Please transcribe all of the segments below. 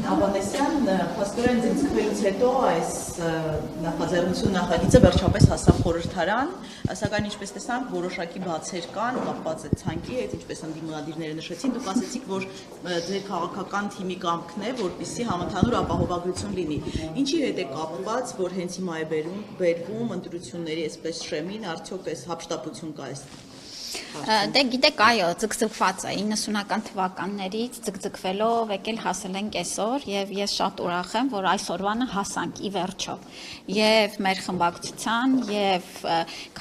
Ավանեսյան, փաստորեն ձգվելուց հետո այս նախաձեռնություն նախագիծը վերջապես հասավ խորհրդարան, սակայն ինչպես տեսանք, որոշակի բացեր կան, կապված այդ ցանկի հետ, ինչպես ընդդիմադիրները նշեցին, դուք ասացիք, որ ձեր քաղաքական թիմի կամքն է, որպեսզի համընդհանուր ապահովագրություն լինի։ Ինչի հետ է կապված, որ հենց հիմա է բերվում ընտրությունների այսպես շեմին, արդյոք այս հափշտապություն կա այս։ Դե գիտեք, այո, ձգձգված է 90-ական թվականներից ձգձգվելով եկել հասել ենք այսօր եւ ես շատ ուրախ եմ, որ այսօրվանը հասանք ի վերջո եւ մեր խմբակցության եւ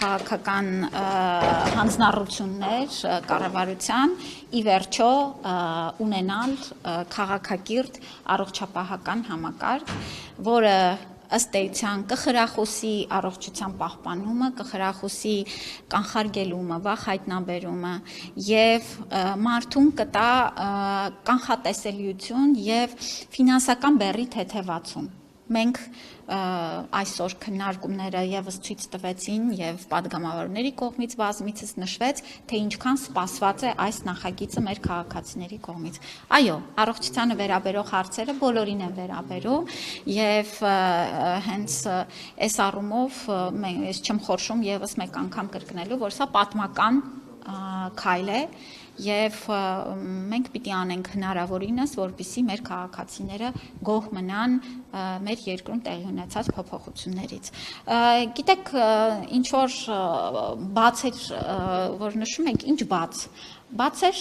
քաղաքական հանձնառություններ կառավարության ի վերջո ունենալ քաղաքակիրթ առողջապահական համակարգ, որը ըստ էության կխրախուսի առողջության պահպանումը, կխրախուսի կանխարգելումը, վախ հայտնաբերումը եւ մարդուն կտա կանխատեսելիություն եւ ֆինանսական բեռի թեթևացում։ Մենք այսօր քննարկումները եւս ցույց տվեցին եւ падգամավորների կողմից բազմիցս նշվեց, թե ինչքան սպասված է այս նախագիծը մեր քաղաքացիների կողմից։ Այո, առողջությանը վերաբերող հարցերը բոլորին են վերաբերում եւ հենց այս առումով ես չեմ խորշում եւս մեկ անգամ կրկնելու, որ սա պատմական քայլ է եւ մենք պիտի անենք հնարավորինս, որպեսզի մեր քաղաքացիները գոհ մնան մեր երկրում տեղի ունեցած փոփոխություններից։ Գիտեք, ինչ որ բաց էր, որ նշում եք, ինչ բաց։ Բացեր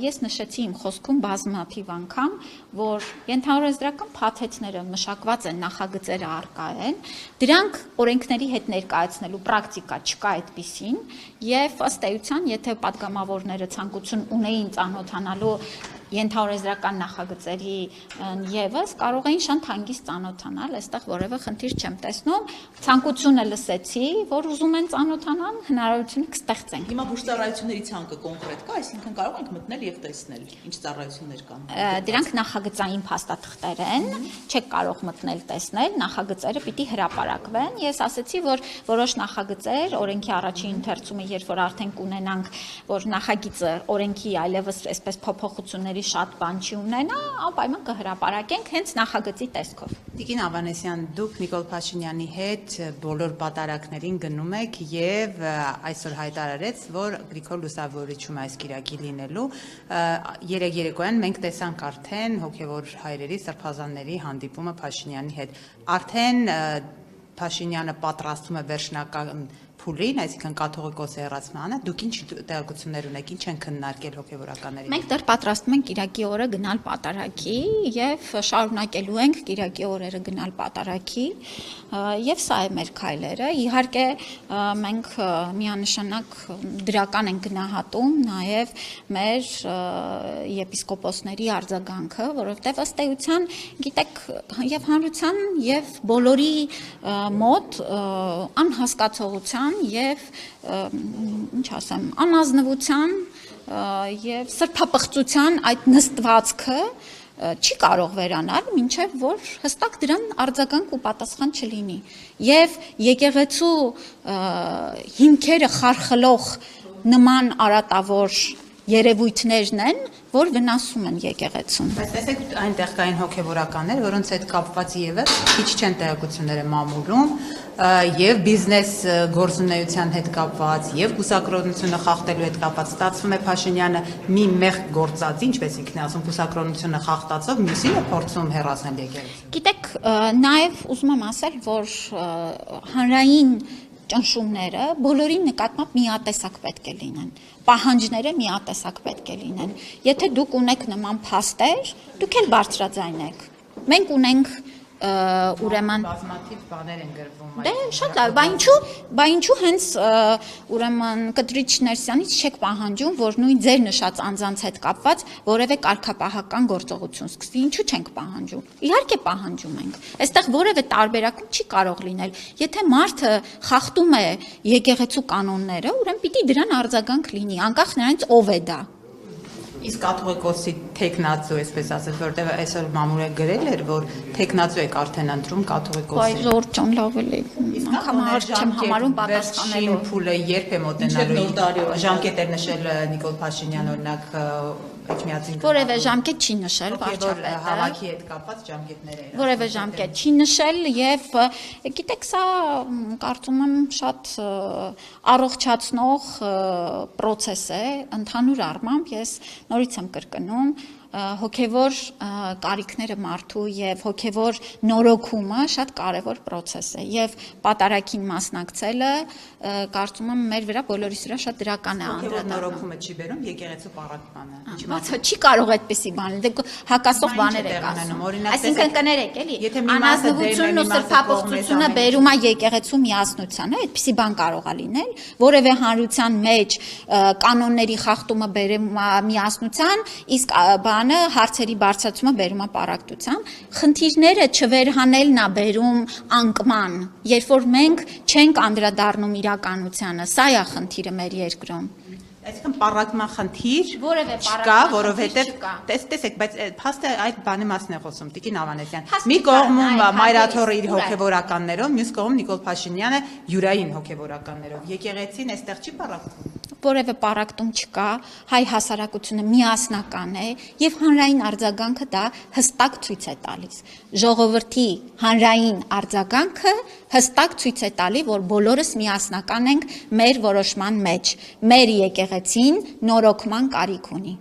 ես նշեցի իմ խոսքում բազմաթիվ անգամ, որ ենթահորեզրական փաթեթները մշակված են, նախագծերը առկա են, դրանք օրենքների հետ ներկայացնելու պրակտիկա չկա այդպիսին, եւ ըստ էության, եթե падգամավորները ցանկություն ունեին ծանոթանալու ենթահորեզրական նախագծերի եւս կարող էին շատ հանգիստ ծանոթանալ, այստեղ որևէ խնդիր չեմ տեսնում, ցանկությունը լսեցի, որ ուզում են ծանոթանալ, հնարավորությունը կստեղծենք։ Հիմա բուժծառայությունների ցանկը կոնկրետ կա, այսինքն կարող ենք մտնել եւ տեսնել ինչ ծառայություններ կան։ Դրանք նախագծային փաստաթղթեր են, չեք կարող մտնել տեսնել, նախագծերը պիտի հրապարակվեն։ Ես ասացի, որ որոշ նախագծեր օրենքի առաջին ընթերցումը, երբ որ արդեն կունենանք, որ նախագիծը օրենքի այլևս այսպես փոփոխությունների շատ բան չի ունենա, անպայման կհրապարակենք հենց նախագծի տեսքով։ Տիկին Ավանեսյան, դուք Նիկոլ Փաշինյանի հետ բոլոր պատարակներին գնում եք եւ այսօր հայտարարեց, որ Գրիգոր Լուսավորիչում այս կիրակի լինելու երեք երեկոյան մենք տեսանք արդեն հոգեվոր հայրերի սրբազանների հանդիպումը Փաշինյանի հետ։ Արդեն Փաշինյանը պատրաստում է վերջնական փուլին, այսինքն կաթողիկոսի հեռացմանը, դուք ինչ տեղեկություններ ունեք, ինչ են քննարկել հոգևորականների։ Մենք դեռ պատրաստում ենք Կիրակի օրը գնալ պատարակի եւ շարունակելու ենք Կիրակի օրերը գնալ պատարակի եւ սա է մեր քայլերը։ Իհարկե մենք միանշանակ դրական ենք գնահատում նաեւ մեր եպիսկոպոսների արձագանքը, որովհետեւ ըստ էության, գիտեք, եւ հանրության եւ բոլորի մոտ անհասկացողության եւ ինչ ասեմ, անազնվության եւ սրբապղծության այդ նստվածքը չի կարող վերանալ, մինչեւ որ հստակ դրան արձագանք ու պատասխան չլինի։ Եվ եկեղեցու հիմքերը խարխլող նման արատավոր երևույթներն են, որ վնասում են եկեղեցուն։ Բայց տեսեք, այնտեղ կային հոգևորականներ, որոնց հետ կապված եւս քիչ չեն տեղեկությունները մամուլում, եւ բիզնես գործունեության հետ կապված, եւ կուսակրոնությունը խախտելու հետ կապված, ստացվում է Փաշինյանը մի մեղք գործած, ինչպես ինքն է ասում, կուսակրոնությունը խախտածով, մյուսինը փորձում հեռացնել եկեղեցին։ Գիտեք, նաեւ ուզում եմ ասել, որ հանրային ճնշումները բոլորի նկատմամբ միատեսակ պետք է լինեն, պահանջները միատեսակ պետք է լինեն։ Եթե դուք ունեք նման փաստեր, դուք էլ բարձրաձայնեք։ Մենք ունենք ուրեմն բազմաթիվ բաներ են գրվում։ Դե շատ լավ, բա ինչու հենց ուրեմն Կտրիչ Ներսյանից չեք պահանջում, որ նույն ձեր նշած անձանց հետ կապված որևէ կարգապահական գործողություն սկսվի, ինչու չենք պահանջում։ Իհարկե պահանջում ենք։ Այստեղ որևէ տարբերակում չի կարող լինել։ Եթե մարդը խախտում է եկեղեցու կանոնները, ուրեմն պիտի դրան արձագանք լինի, անկախ նրանից ով է դա։ Իսկ կաթողիկոսի տեխնացու, այսպես ասած, որտեղ այսօր մամուլը գրել էր, որ տեխնացու եք արդեն ընտրում կաթողիկոսի։ Այ Ժորժ ջան, լավ էլի։ Անգամ հարց չեմ համարում պատասխանելու։ Փուլը երբ է մոտենալու։ Ժամկետեր նշել Նիկոլ Փաշինյան օրինակ Էջմիածին։ Որևէ ժամկետ չի նշել վարչապետը։ Հավաքի հետ կապված ժամկետներ են։ Որևէ ժամկետ չի նշել եւ գիտեք սա կարծում եմ շատ առողջացնող process է ընդհանուր առմամբ ես նորից եմ կրկնում հոգևոր կարիքները մարդու եւ հոգևոր նորոգումը շատ կարեւոր process է եւ պատարագին մասնակցելը կարծում եմ մեր վրա բոլորիս վրա շատ դրական է անդրադառնում։ Նորոգումը չի բերում եկեղեցու պարակմանը։ Բացա չի կարող այդպեսի բան, դե հակասող բաներ եք ասում։ Այսինքն կներեք էլի, անազնվությունն ու սրբապղծությունը բերում է եկեղեցու միասնությանը, այդպեսի բան կարող է լինել, որևէ հանրության մեջ կանոնների խախտումը բերում է միասնության, իսկ բանը հարցերի բարձրացումը բերում է պարակտության, խնդիրները չվերհանելն է բերում անկման, երբ որ մենք չենք անդրադառնում իրականությանը, սա է խնդիրը մեր երկրում։ Այսինքն պարակման խնդիր չկա, որովհետև տեսեք, բայց փաստը այդ բանի մասն է խոսում Տիկին Ավանեսյան։ Մի կողմում Մայրաթորը իր հոգևորականներով, մյուս կողմում Նիկոլ Փաշինյանը յուրային հոգևորականներով։ Եկեղեցին այստեղ չի պարակվում։ Որևէ պարակտում չկա, հայ հասարակությունը միասնական է եւ հանրային արձագանքը դա հստակ ցույց է տալիս։ Ժողովրդի հանրային արձագանքը հստակ ցույց է տալի, որ բոլորս միասնական ենք մեր որոշման մեջ։ Մեր եկեղեցին նորոգման կարիք ունի։